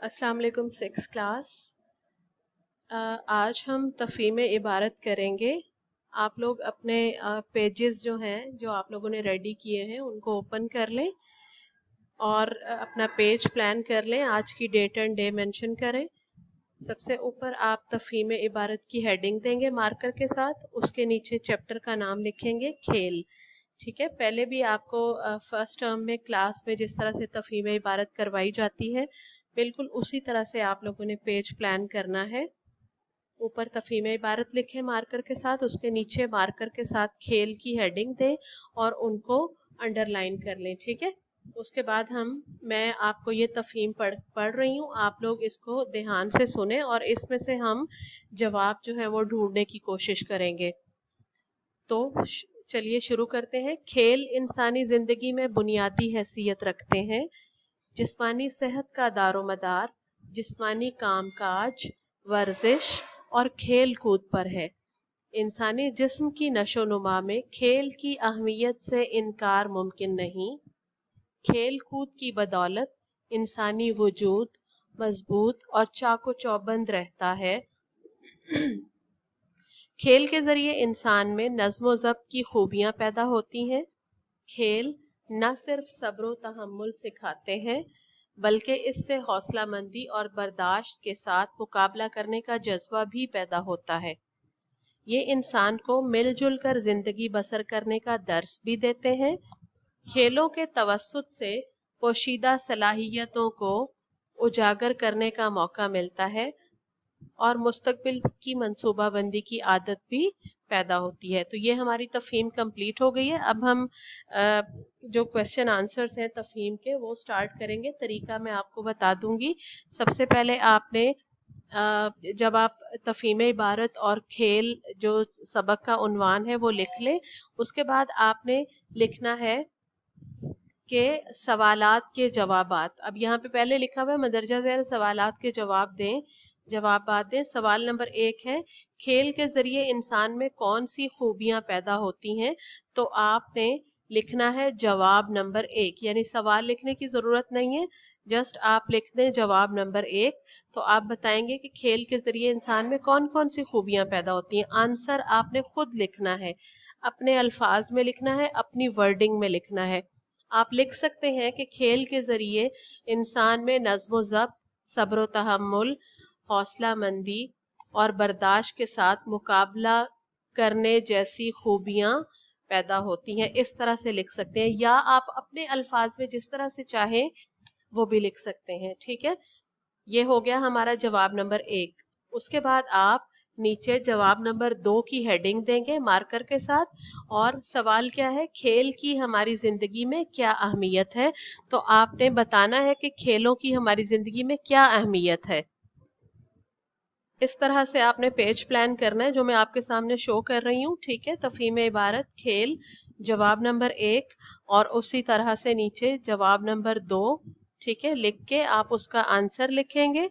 अस्सलाम वालेकुम six class. आज हम तफ़हीम इबारत करेंगे। आप लोग अपने पेजेस जो हैं जो आप लोगों ने रेडी किए हैं उनको ओपन कर लें और अपना पेज प्लान कर लें। आज की डेट एंड डे मेंशन करें। सबसे ऊपर आप तफ़हीम इबारत की हेडिंग देंगे मार्कर के साथ, उसके नीचे चैप्टर का नाम लिखेंगे खेल। ठीक है, पहले भी आपको फर्स्ट टर्म में क्लास में जिस तरह से तफ़हीम इबारत करवाई जाती है बिल्कुल उसी तरह से आप लोगों ने पेज प्लान करना है। ऊपर तफ़हीम इबारत लिखें मार्कर के साथ, उसके नीचे मार्कर के साथ खेल की हेडिंग दें और उनको अंडरलाइन कर लें। ठीक है, उसके बाद मैं आपको ये तफ़हीम पढ़ रही हूँ, आप लोग इसको ध्यान से सुने और इसमें से हम जवाब जो है वो ढूंढने की कोशिश करेंगे। तो चलिए शुरू करते हैं। खेल इंसानी जिंदगी में बुनियादी हैसियत रखते हैं। जिस्मानी सेहत का दारोमदार जिस्मानी कामकाज, वर्जिश और खेल कूद पर है। इंसानी जिस्म की नशोनुमा में खेल की अहमियत से इनकार मुमकिन नहीं। खेल कूद की बदौलत इंसानी वजूद मजबूत और चाको चौबंद रहता है। खेल के जरिए इंसान में नज्म ज़ब्त की खूबियां पैदा होती हैं। खेल न सिर्फ सब्र तहम्मुल सिखाते हैं बल्कि इससे हौसला मंदी और बर्दाश्त के साथ मुकाबला करने का जज्बा भी पैदा होता है। ये इंसान को मिलजुल कर जिंदगी बसर करने का दर्स भी देते हैं। खेलों के तवस्सुत से पोशीदा सलाहियतों को उजागर करने का मौका मिलता है और मुस्तकबिल की मंसूबाबंदी की आदत भी पैदा होती है। तो ये हमारी तफ़हीम कंप्लीट हो गई है। अब हम जो क्वेश्चन आंसर्स हैं तफ़हीम के वो स्टार्ट करेंगे। तरीका मैं आपको बता दूंगी। सबसे पहले आपने जब आप तफ़हीम इबारत और खेल जो सबक का उन्वान है वो लिख लें, उसके बाद आपने लिखना है कि सवालात के जवाबात। अब यहाँ पे पहले लिखा हुआ है मदरजा ज़ैल सवालात के जवाब दें, जवाबात दें। सवाल नंबर 1 है खेल के जरिए इंसान में कौन सी खूबियां पैदा होती हैं। तो आपने लिखना है जवाब नंबर 1, यानी सवाल लिखने की जरूरत नहीं है, जस्ट आप लिख दें जवाब नंबर 1। तो आप बताएंगे कि खेल के जरिए इंसान में कौन कौन सी खूबियां पैदा होती हैं। आंसर आपने खुद लिखना है, अपने अल्फाज में लिखना है, अपनी वर्डिंग में लिखना है। आप लिख सकते हैं कि खेल के जरिए इंसान में नज्म ज़ब्त, सब्र तहम्मुल, हौसला मंदी और बर्दाश्त के साथ मुकाबला करने जैसी खूबियां पैदा होती हैं। इस तरह से लिख सकते हैं, या आप अपने अल्फाज में जिस तरह से चाहें वो भी लिख सकते हैं। ठीक है, ये हो गया हमारा जवाब नंबर 1। उसके बाद आप नीचे जवाब नंबर 2 की हेडिंग देंगे मार्कर के साथ, और सवाल क्या है, खेल की हमारी जिंदगी में क्या अहमियत है। तो आपने बताना है कि खेलों की हमारी जिंदगी में क्या अहमियत है। इस तरह से आपने पेज प्लान करना है जो मैं आपके सामने शो कर रही हूँ। ठीक है, तफ़हीम इबारत खेल जवाब नंबर 1 और उसी तरह से नीचे जवाब नंबर 2। ठीक है, लिख के आप उसका आंसर लिखेंगे।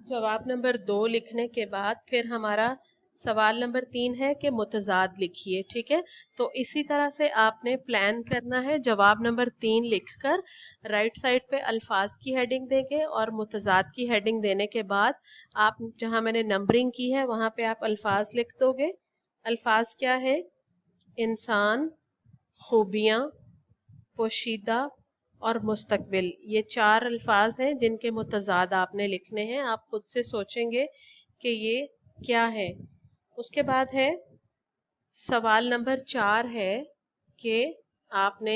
जवाब नंबर 2 लिखने के बाद फिर हमारा सवाल नंबर 3 है कि मुतजाद लिखिए। ठीक है, तो इसी तरह से आपने प्लान करना है। जवाब नंबर 3 लिखकर राइट साइड पे अल्फाज की हेडिंग देंगे और मुतजाद की हेडिंग देने के बाद आप जहां मैंने नंबरिंग की है वहां पे आप अल्फाज लिख दोगे। अल्फाज क्या है, इंसान, खूबियां, पोशीदा और मुस्तकबिल। ये 4 अल्फाज हैं जिनके मुतजाद आपने लिखने हैं। आप खुद से सोचेंगे कि ये क्या है। उसके बाद है सवाल नंबर 4 है कि आपने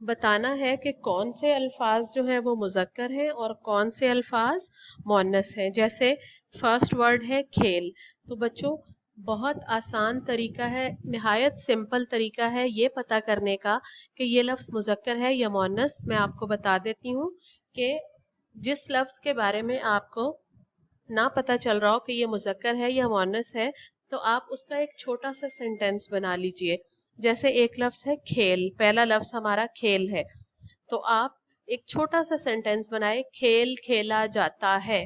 बताना है कि कौन से अल्फाज जो हैं वो मुज़क्कर हैं और कौन से अल्फाज मुअन्नस हैं। जैसे फर्स्ट वर्ड है खेल, तो बच्चों बहुत आसान तरीका है, निहायत सिंपल तरीका है ये पता करने का कि ये लफ्ज़ मुज़क्कर है या मुअन्नस। मैं आपको बता देती हूँ कि जिस लफ्ज़ के बारे में आपको ना पता चल रहा हो कि ये मुज़क्कर है या मुअन्नस है, तो आप उसका एक छोटा सा सेंटेंस बना लीजिए। जैसे एक लफ्ज़ है खेल, पहला लफ्ज़ हमारा खेल है, तो आप एक छोटा सा सेंटेंस बनाए, खेल खेला जाता है।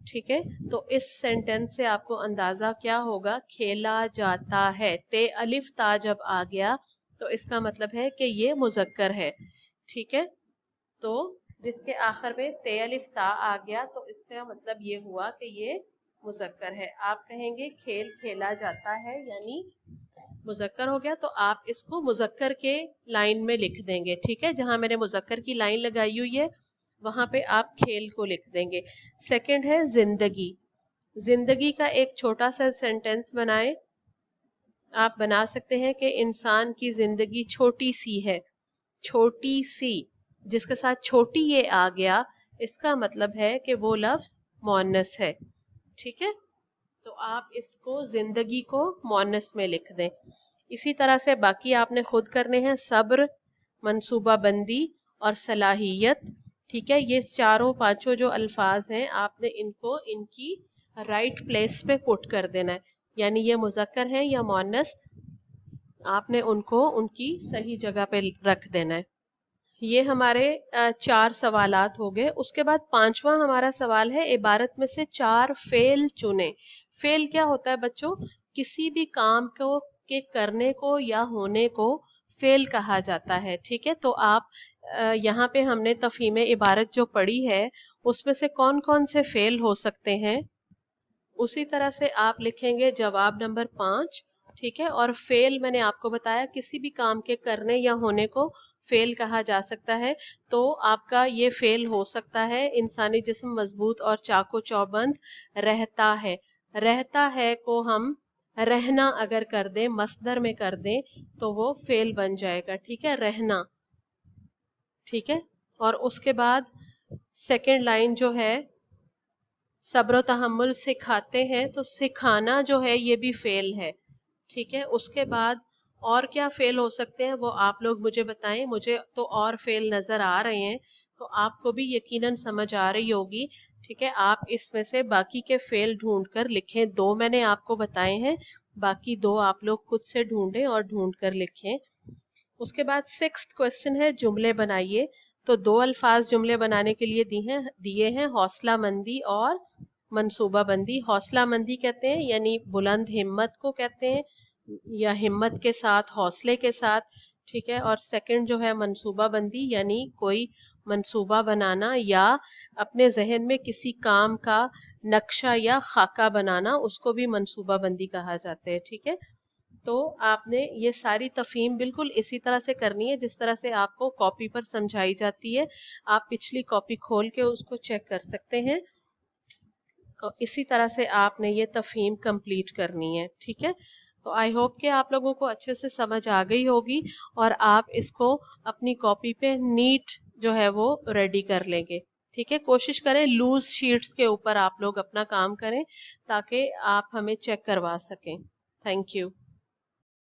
ठीक है, तो इस सेंटेंस से आपको अंदाजा क्या होगा, खेला जाता है। ते अलिफ ता जब आ गया तो इसका मतलब है कि ये मुज़क्कर है। ठीक है, तो जिसके आखिर में ते अलिफ ता आ गया तो इसका मतलब ये हुआ कि ये मुज़क्कर है। आप कहेंगे खेल खेला जाता है, यानी मुज़क्कर हो गया, तो आप इसको मुज़क्कर के लाइन में लिख देंगे। ठीक है, जहां मैंने मुज़क्कर की लाइन लगाई हुई है वहां पे आप खेल को लिख देंगे। सेकंड है जिंदगी। जिंदगी का एक छोटा सा सेंटेंस बनाएं। आप बना सकते हैं कि इंसान की जिंदगी छोटी सी है। छोटी सी, जिसके साथ छोटी ये आ गया, इसका मतलब है कि वो लफ्ज मुअन्नस है। ठीक है, तो आप इसको जिंदगी को मुअन्नस में लिख दें। इसी तरह से बाकी आपने खुद करने हैं। सब्र, मनसूबा बंदी और सलाहियत। ठीक है, ये चारों पांचों जो अल्फाज हैं आपने इनको इनकी राइट प्लेस पे पुट कर देना है, यानी ये मुज़क्कर हैं या मुअन्नस, आपने उनको उनकी सही जगह पे रख देना है। ये हमारे 4 सवालात हो गए। उसके बाद 5वां हमारा सवाल है, इबारत में से 4 फेल चुने। फेल क्या होता है बच्चों? किसी भी काम को के करने को या होने को फेल कहा जाता है। ठीक है, तो आप यहाँ पे हमने तफहीम इबारत जो पढ़ी है उसमें से कौन कौन से फेल हो सकते हैं, उसी तरह से आप लिखेंगे जवाब नंबर 5। ठीक है, और फेल मैंने आपको बताया किसी भी काम के करने या होने को फेल कहा जा सकता है। तो आपका ये फेल हो सकता है, इंसानी जिस्म मजबूत और चाको चौबंद रहता है। रहता है को हम रहना अगर कर दें, मस्दर में कर दें, तो वो फेल बन जाएगा। ठीक है, रहना। ठीक है, और उसके बाद सेकंड लाइन जो है, सब्र तहम्मुल सिखाते हैं, तो सिखाना जो है ये भी फेल है। ठीक है, उसके बाद और क्या फेल हो सकते हैं वो आप लोग मुझे बताएं। मुझे तो और फेल नजर आ रहे हैं, तो आपको भी यकीनन समझ आ रही होगी। ठीक है, आप इसमें से बाकी के फेल ढूंढ कर लिखें। 2 मैंने आपको बताए हैं, बाकी 2 आप लोग खुद से ढूंढें और ढूंढ कर लिखें। उसके बाद 6th क्वेश्चन है, जुमले बनाइए। तो 2 अल्फाज जुमले बनाने के लिए दिए हैं, हौसला मंदी और मनसूबा बंदी। हौसला मंदी कहते हैं यानी बुलंद हिम्मत को कहते हैं, या हिम्मत के साथ, हौसले के साथ। ठीक है, और सेकंड जो है मनसूबा बंदी, यानी कोई मनसूबा बनाना या अपने जहन में किसी काम का नक्शा या खाका बनाना, उसको भी मनसूबा बंदी कहा जाता है। ठीक है, तो आपने ये सारी तफहीम बिल्कुल इसी तरह से करनी है जिस तरह से आपको कॉपी पर समझाई जाती है। आप पिछली कॉपी खोल के उसको चेक कर सकते हैं, और इसी तरह से आपने ये तफहीम कंप्लीट करनी है। ठीक है, तो आई होप कि आप लोगों को अच्छे से समझ आ गई होगी और आप इसको अपनी कॉपी पे नीट जो है वो रेडी कर लेंगे। ठीक है, कोशिश करें लूज शीट्स के ऊपर आप लोग अपना काम करें ताकि आप हमें चेक करवा सकें। Thank you.